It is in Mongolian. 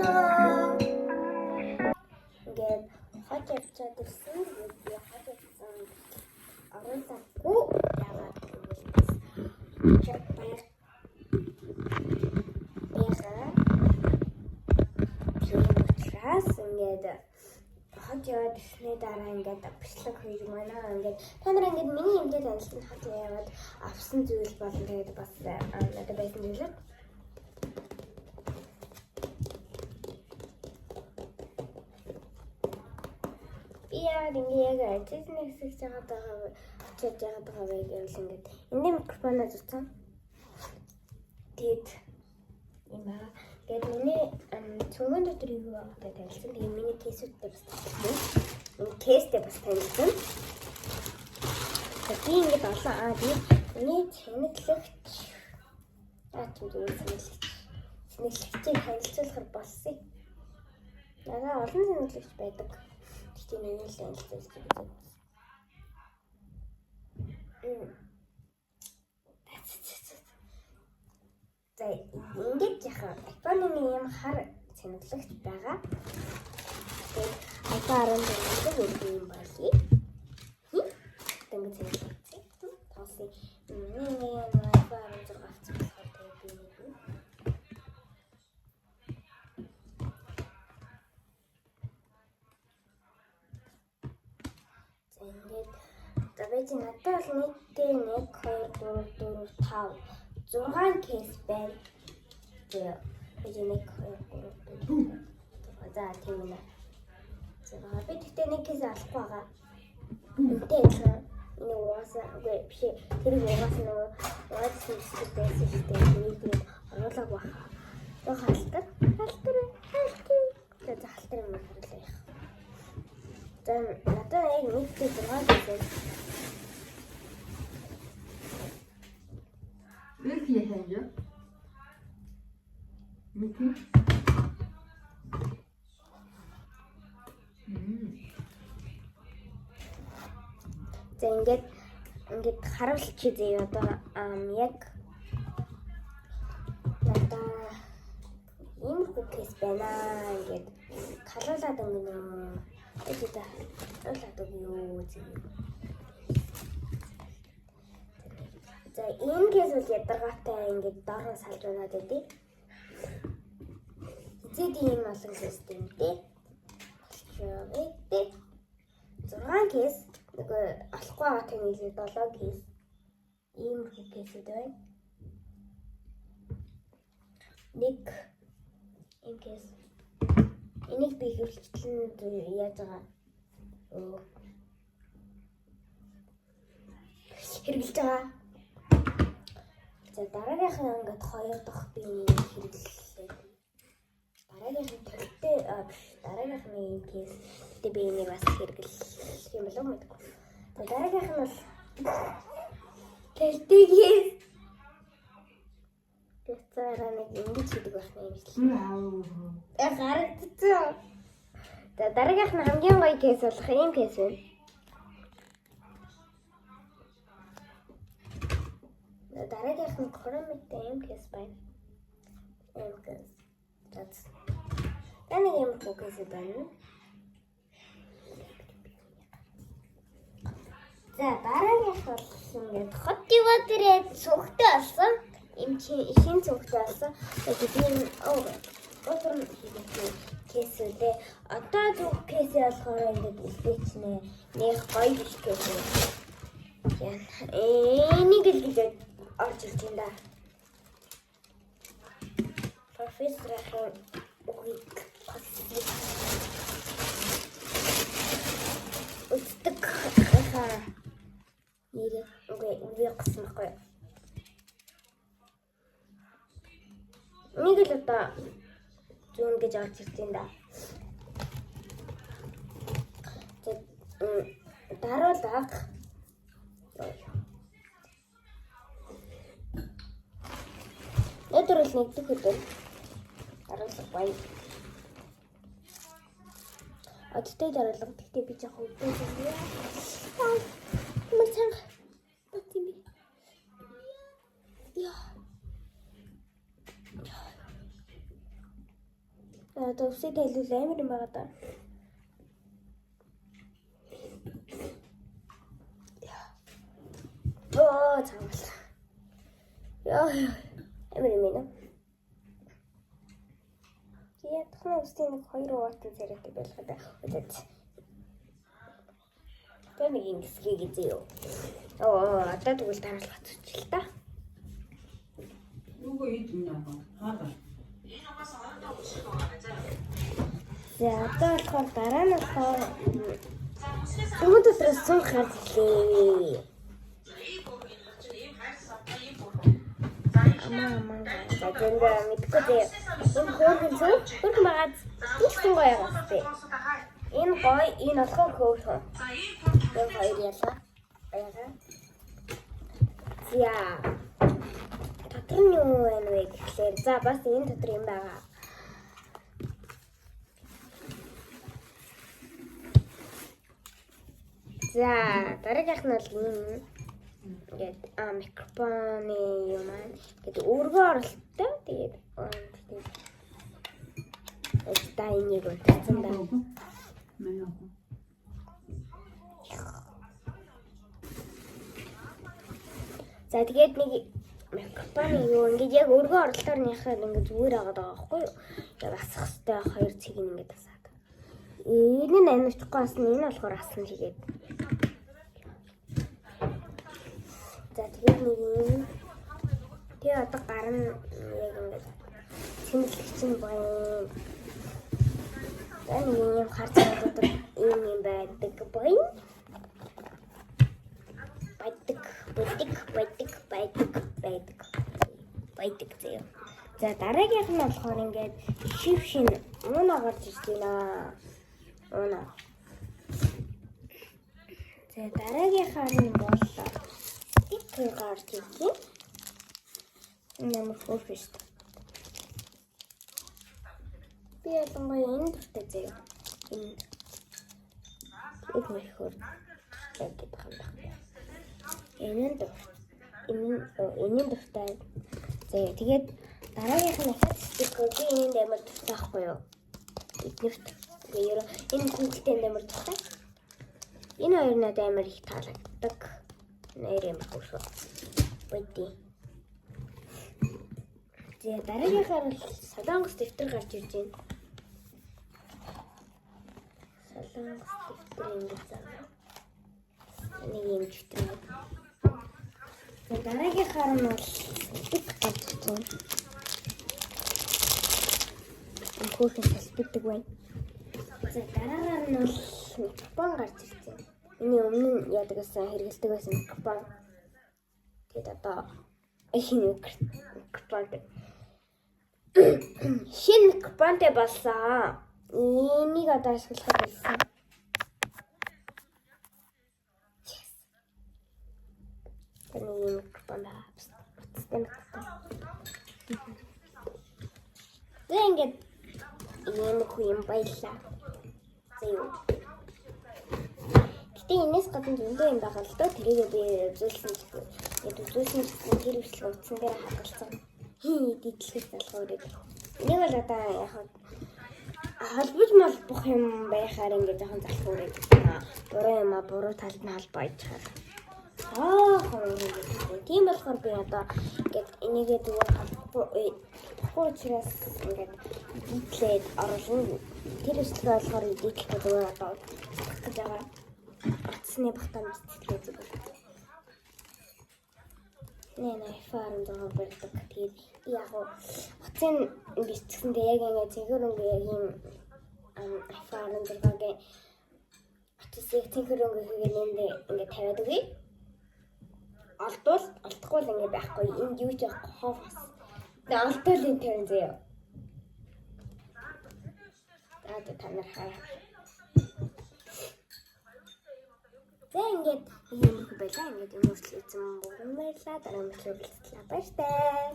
байна уу? Ингээд хот явцаад ирсэн. Би хот явсан. Оруулаагүй яагаад гэвэл чад баяр учраас ингээд хот яваад ирсний дараа ингээд бичлэг хийж манай ингээд та нар ингээд миний имлээд ажилласан хот яваад авсан зүйл болно. Тэгээд бас надад байсан зүйлээ яа ингээд ажил нэгсэж байгаа очиж байгаа вэ гэвэл ингээд энэ микрофоноо зүтсэн. Тэгэд юм аа. Тэгээд миний цөмгөн дотор юу байгаатай танилцсан. Тэгээд миний кейсүүдтэй бас танилцсан. Миний кейстэй бас танилцсан. Тэгээд би ингээд олон би миний тэнэглэгч тэнэглэгчийг танилцуулахар болсон. Надаа олон тэнэглэгч байдаг. Тэгтээ миний л танилцуулж байгаа. За ингээд яхаа iPhone-ны юм хар цэнэглэгч байгаа. Тэгээд iPhone 14 юм байна. Тэнгэр цэнэглэгч. Тоосын миний iPhone 16 авсан болохоор тэгээд би Тэгэж надад бол нийтдээ 1 2 3 4 5 6 кейс байна. Тэгээд 1 2 3 4 за тийм ээ. За би тэгтээ нэг кейс авахгүй байгаа. Үнтэй энэ угаасаа үгүй биш. Тэр угаасаа нөгөө угаасаа систем байсан шүү дээ. Тэгээд оруулаг баха. Яг халтар. Тэгээд халтар юм харуулъя. За надад яг нийтдээ 6 кейс. Welche Hände? Mickey? За ингээд харуулчих зээ одоо яг надаа ийм кейс байна ингээд халуулаад өнгөнө. Тэгээд халуулаад өгөө зээ. За энэ кейс бол ядаргаатай ингээд доороо салж унаад байдیں۔ Эцэд ийм олон системтэй. Болчихоо. 6 кейс нөгөө олохгүй байгаа тэнийгээ 7 кейс. Ийм кейсүүд байна. Нэг ийм кейс. Энийг би хөвчлэн яаж байгаа. Хэрэгжилж байгаа. За дараагийнх нь ингээд 2 дахь би нэг хэрэглэлээ. Дараагийнх нь юм кейс. Тэ би энийг бас хэрэглэх юм болов уу? За дараагийнх нь бол тэлтэйгээс тэцаараа нэг ингэж хийдэг байх юм шиг. Гарагдчихсан. За дараагийнх нь хамгийн гоё кейс болох юм кейс байна. Дараагийнх нь хромтой юм кейс байна. That's Тэний юм кейс байна. За дараагийнх бол ингээд хот яваарээ цогтой болсон. Им шин цогтой болсон. Тэгээд би өдөр хийдэг кейсүүдээ одоо зүг кейс болохоор ингээд үлдээчнэ. Нэг гоё биш кейс. Энийг л гэж орж ирж байна да. Профессор үгүйг өцдөг хаа нэр үгүй гисмэхгүй. Нэг л одоо зүүн гэж орж ирж байна да. Даруулах өдөр л нэгдэх өдөр даруулах бай. Одтой даруулах гэхдээ би жоохон өвдөө юм. Мацхан батими. Яа. Одоо үсээд хэлүүл амар юм байгаа даа. Оо цаамал. Яа амар юм байна. Яа тохно үстэй нэг 2 уутан царайтай байлгаад удаад. Тэр нэг ингэсгээ гэж юу. Оо одоо тэгвэл дараалах гэж л та. Юу ийд юм аа. Хаагаа. За одоо болохоор дараа нь болохоор өмнө дотроос суух хэрэгтэй. Мама за гэнэ мэдгүй дээ. Энэ хөөргөн зүг хөргөн байгаа тийм гоё яваастай. Энэ гоё энэ болохоор хөөргөн. Энэ хоёр ялаа. Аяга. За дотор нь юу вэ гэхлээр за бас энэ дотор юм байгаа. За дараагийнх нь бол энэ ингээд микрофоны юм аа. Ингээд өргөө оролттой. Тэгээд та энийг утсан да. За тэгээд нэг микрофоны юу ингээд яг өргөө оролтоор нэхэл ингээд зүгээр агаад байгаа байхгүй юу? Яг асах хөстэй хоёр цэг ингээд асаад. Энэ нь амирчгүй асна, энэ болохоор асна хийгээд. За тэгээд нэг юм. Тэгээ одоо гарна яг ингээд тэмдэглэж чинь байна. За нэг юм харж байгаа юм байдаг байна. Байдаг зөө. За дараагийнх нь болохоор ингээд шив унаа гарч ирж байна. Унаа. За дараагийнхаар нь бол стикер гарч ирж байна. Ямар хөөрхөн шүү дээ. Би ялангуяа энэ дуртай зөө. Энэ их хөр гэдэг юм байна. Энэ дуртай. За тэгээд дараагийнх нь ахад стикер би энд амар дуртай байхгүй юу? Эднэрт энэ хүнтэй амар дуртай. Энэ хоёр надад амар их таалагддаг. Нэр юм хөөрхөн. Бэди. За дараагийнхаар солонгос дэвтэр гарч ирж байна. Солонгос дэвтэр ингэж байна. Нэг юм дэвтэр. За дараагийнхаар нь бол бит гарч ирж байна. Хөөрхөн салбидаг байна. За дараагаар нь бол микрофон гарч ирж байна. Миний өмнө нь ядагсан хэрэгэлдэг байсан микрофон. Тэгээд одоо энэ микрофон шинэ микрофонтэй болсон. Энийг одоо ашиглах болсон. Энэ микрофон байна. Тэгээд ийм хүн баялаа. Зөө. Гэтэ энэс гадна зөндөө юм байгаа л доо. Тэрийг би үзүүлсэн тэр бичлэг утсан дээр хадгалсан. Дийлхээс залхуурыг. Энийг бол одоо яг холбож молбох юм байхаар ингээд жоохон залхуурыг. Буруу юм буруу талд нь холбооч чаар. Тийм болохоор би одоо ингээд энийгээ зүгээр болохгүй учраас ингээд дийлээд оруулна. Тэр бичлэг болохоор дийлэхгүй зүгээр одоо гэж байгаа. Атсны багтаан бичлэг зүгээр. Нэ фарм доо барьдаг. Тэгээд яг утсын бичсэндээ яг ингэ цэнхэр өнгө яг юм фарм дээрээ атсыг цэнхэр өнгө хийгээд ингэ тавиад үгүй. Олдохгүй л ингэ байхгүй. Энд юу ч хов. Тэгээд олдол энэ тавин зөө. Тэгээд та нар хаа. За ингээд юм байлаа. Ингээд юм үргэлжлүүлсэн бүгд баярлалаа. Дараа нь баярлалаа. Баяртай.